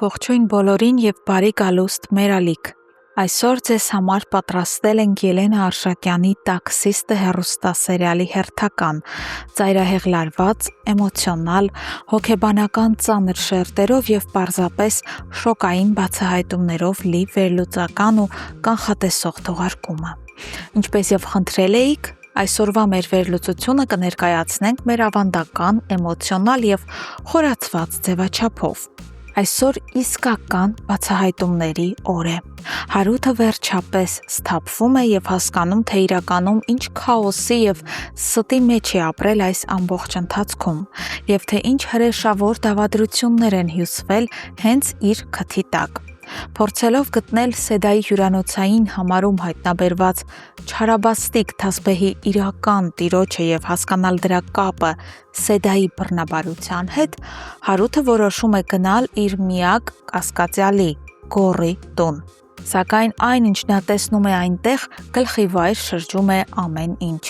Ողջույն բոլորին եւ բարի գալուստ մեր ալիք։ Այսօր ձեզ համար պատրաստել ենք Ելենա Արշակյանի «Տաքսիստը» հեռուստասերիալի հերթական, ծայրահեղլարված, էմոցիոնալ, հոգեբանական ծանր շերտերով եւ պարզապես շոկային բացահայտումներով լի վերլուծական ու կանխատեսող թողարկումը։ Ինչպես եւ խնդրել էիք, այսօրվա մեր վերլուծությունը կներկայացնենք մեր ավանդական, էմոցիոնալ եւ խորացված ձևաչափով։ Այսօր իսկական բացահայտումների օր է։ Հարութը վերջապես սթափվում է եւ հասկանում, թե իրականում ինչ քաոսի եւ ստի մեջ է ապրել այս ամբողջ ընթացքում, եւ թե ինչ հրեշավոր դավադրություններ են հյուսվել հենց իր քթի տակ։ Փորձելով գտնել Սեդայի հյուրանոցային համարում հայտնաբերված չարաբաստիկ թասբեհի իրական տիրոջը եւ հասկանալ դրա կապը Սեդայի բռնաբարության հետ, Հարութը որոշում է գնալ իր միակ կասկածյալի Գոռի տուն։ Սակայն այն, ինչ նա տեսնում է այնտեղ, գլխի վայր շրջում է ամեն ինչ։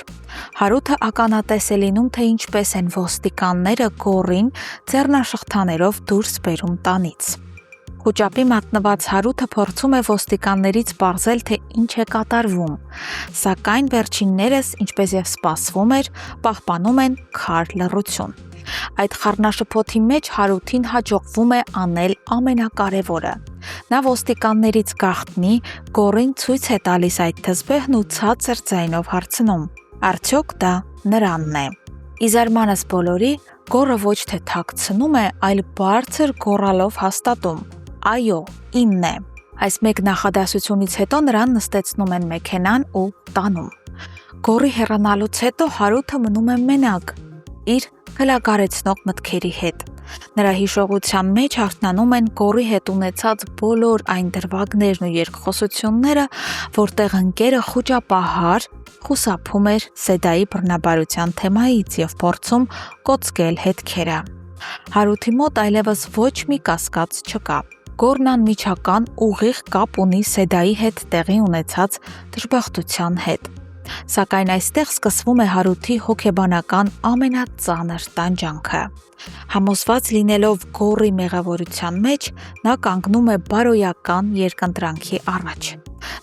Հարութը ականատես է լինում, թե ինչպես են ոստիկանները Գոռին ձեռնաշղթաներով դուրս բերում տանից։ Խուճապի մատնված Հարութը փորձում է ոստիկաններից պարզել, թե ինչ է կատարվում, սակայն վերջիններս, ինչպես եւ սպասվում էր, պահպանում են քար լռություն։ Այդ խառնաշփոթի մեջ Հարութին հաջողվում է անել ամենակարևորը։ Նա ոստիկաններից գաղտնի Գոռին ցույց է տալիս այդ թզբեհն ու ցածր ձայնով հարցնում. Արդյոք դա նրանն է։ Ի զարմանս բոլորի, Գոռը ոչ թե թաքցնում է, այլ բարձր գոռալով հաստատում. Այո, ինն է։ Այս մեկ նախադասությունից հետո նրան նստեցնում են մեքենան ու տանում։ Գոռի հեռանալուց հետո Հարութը մնում է մենակ, իր գլագարեցնող մտքերի հետ։ Նրա հիշողության մեջ արթնանում են Գոռի հետ ունեցած բոլոր այն դրվագներն ու երկխոսությունները, որտեղ ընկերը խուճապահար խուսափում էր Սեդայի բռնաբարության թեմայից եւ փորձում կոծկել հետքերը։ Հարութի մոտ այլևս ոչ մի կասկած չկա։ Գոռն անմիջական ուղիղ կապ ունի Սեդայի հետ տեղի ունեցած դժբախտության հետ։ Սակայն այստեղ սկսվում է Հարութի հոգեբանական ամենածանր տանջանքը։ Համոզված լինելով Գոռի մեղավորության մեջ, նա կանգնում է բարոյական երկընտրանքի առաջ։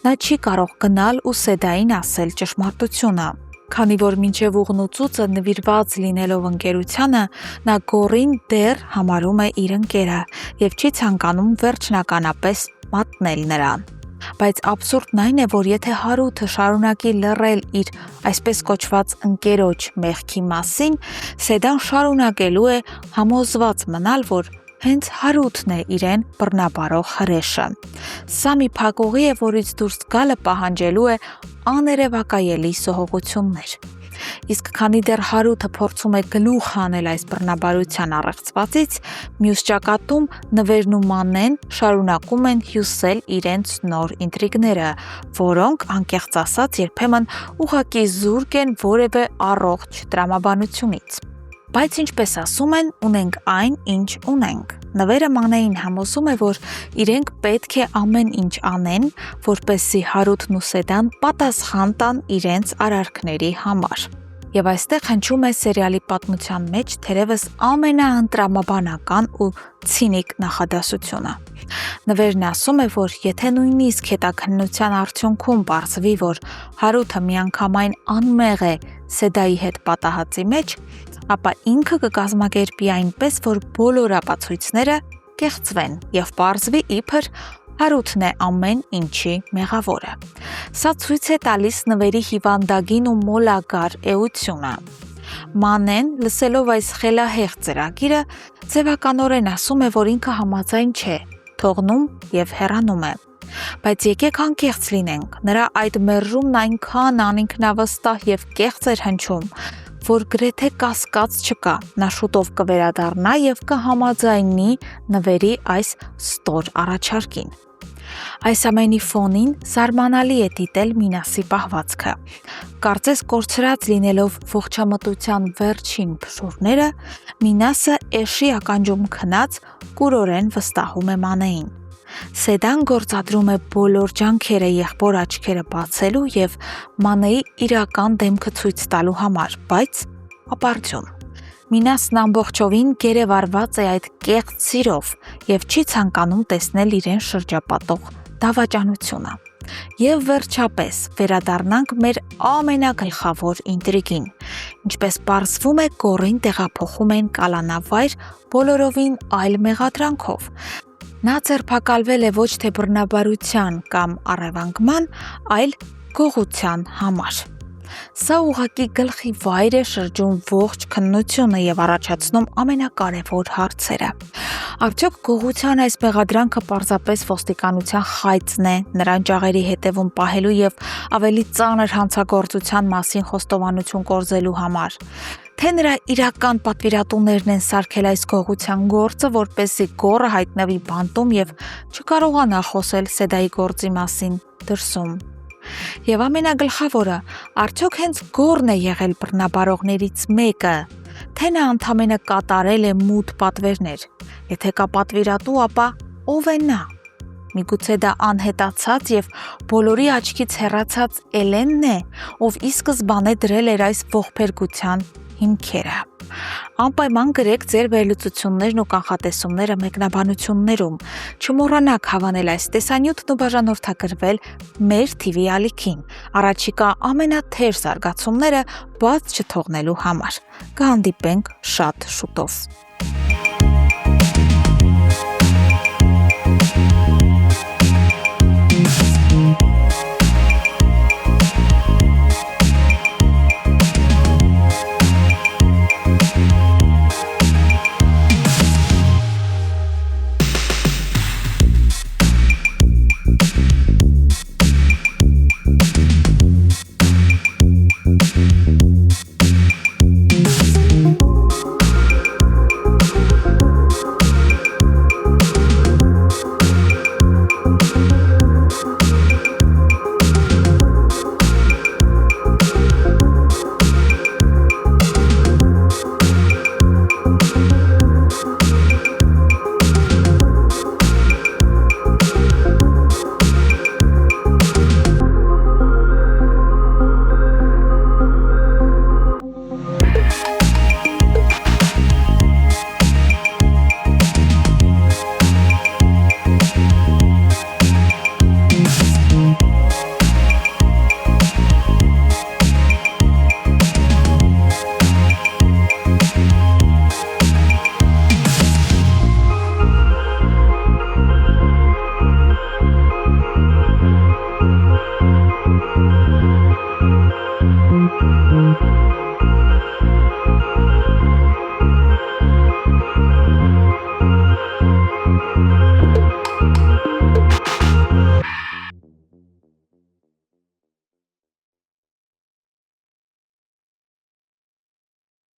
Նա չի կարող գնալ ու Սեդային ասել ճշմարտությունը, քանի որ մինչև ուղնուծուցը նվիրված լինելով ընկերությանը, նա Գոռին դեռ համարում է իր ընկերը եւ չի ցանկանում վերջնականապես մատնել նրան։ Բայց աբսուրդն այն է, որ եթե Հարութը շարունակի լռել իր այսպես կոչված ընկերոջ մեղքի մասին, Սեդան շարունակելու է համոզված մնալ, որ հենց Հարութն է իրեն բռնաբարող հրեշը։ Սա մի փակուղի է, որից դուրս գալը պահանջելու է աներևակայելի սողողություններ։ Իսկ քանի դեռ Հարութը փորձում է գլուխ հանել այս բռնաբարության առեղծվածից, մյուս ճակատում Նվերն ու Մանեն շարունակում են հյուսել իրենց նոր ինտրիգները, որոնք, անկեղծ ասած, երբեմն ուղղակի զուրկ են որևէ առողջ տրամաբանությունից։ Բայց ինչպես ասում են, ունենք այն, ինչ ունենք։ Նվերը Մանեին համոզում է, որ իրենք պետք է ամեն ինչ անեն, որպեսզի Հարութն ու Սեդան պատասխան տան իրենց արարքների համար։ Եվ այստեղ հնչում է սերիալի պատմության մեջ թերևս ամենաընտրամաբանական ու ցինիկ նախադասությունը։ Նվերն ասում է, որ եթե նույնիսկ հետաքննության արդյունքում պարզվի, որ Հարութը միանգամայն անմեղ է Սեդայի հետ պատահածի մեջ, ապա ինքը կկազմակերպի այնպես, որ բոլոր ապացույցները կեղծվեն եւ պարզվի իբր Հարութն է ամեն ինչի մեղավորը։ Սա ցույց է տալիս Նվերի հիվանդագին ու մոլագար էությունը։ Մանեն, լսելով այս խելահեղ ծրագիրը, ձևականորեն ասում է, որ ինքը համաձայն չէ, թողնում եւ հեռանում է։ Բայց եկեք անկեղծ լինենք, նրա այդ մերժումն այնքան անինքնավստահ եւ կեղծ էր հնչում, որ գրեթե կասկած չկա, նա շուտով կվերադառնա եւ կհամաձայնի Նվերի այս ստոր առաջարկին։ Այս ամենի ֆոնին զարմանալի է դիտել Մինասի պահվածքը։ Կարծես կորցրած լինելով ողջամտության վերջին փշուրները, Մինասը էշի ականջում քնած կուրորեն վստահում է Մանեին։ Սեդան գործադրում է բոլոր ջանքերը եղբոր աչքերը բացելու եւ Մանեի իրական դեմքը ցույց տալու համար, բայց ապարդյուն։ Մինասն ամբողջովին գերեվարված է այդ կեղծ սիրով և չի ցանկանում տեսնել իրեն շրջապատող դավաճանությունը։ Եվ վերջապես վերադառնանք մեր ամենագլխավոր ինտրիգին։ Ինչպես պարզվում է, Գոռին տեղափոխում են կալանավայր բոլորովին այլ մեղադրանքով։ Նա ձերբակալվել է ոչ թե բռնաբարության կամ առևանգման, այլ գողության համար։ Սա ուղղակի գլխի վայր է շրջում ողջ քննությունը և առաջացնում ամենակարևոր հարցերը։ Արդյոք գողության այս մեղադրանքը պարզապես ոստիկանության խայծն է նրան ճաղերի հետևում պահելու և ավելի ծանր հանցագործության մասին խոստովանություն կորզելու համար, թե նրա իրական պատվիրատուներն են սարքել այս գողության գործը, որպեսզի Գոռը հայտնվի բանտում և չկարողանա խոսել Սեդայի գործի մասին դրսում։ Եվ ամենագլխավորը, արդյոք հենց Գոռն է եղել բռնաբարողներից մեկը, թե նա ընդամենը կատարել է մութ պատվերներ։ Եթե կա պատվիրատու, ապա ո՞վ է նա։ Միգուցե դա անհետացած և բոլորի աչքից հեռացած Էլենն է, ով ի սկզբանե դրել էր այս ողբերգության հիմքերը։ Անպայման գրեք ձեր վերլուծություններն ու կանխատեսումները մեկնաբանություններում։ Չմոռանաք հավանել այս տեսանյութն ու բաժանորդագրվել մեր TV ալիքին, առաջիկա ամենաթեժ զարգացումները բաց չթողնելու համար։ Կհանդիպենք շատ շուտով։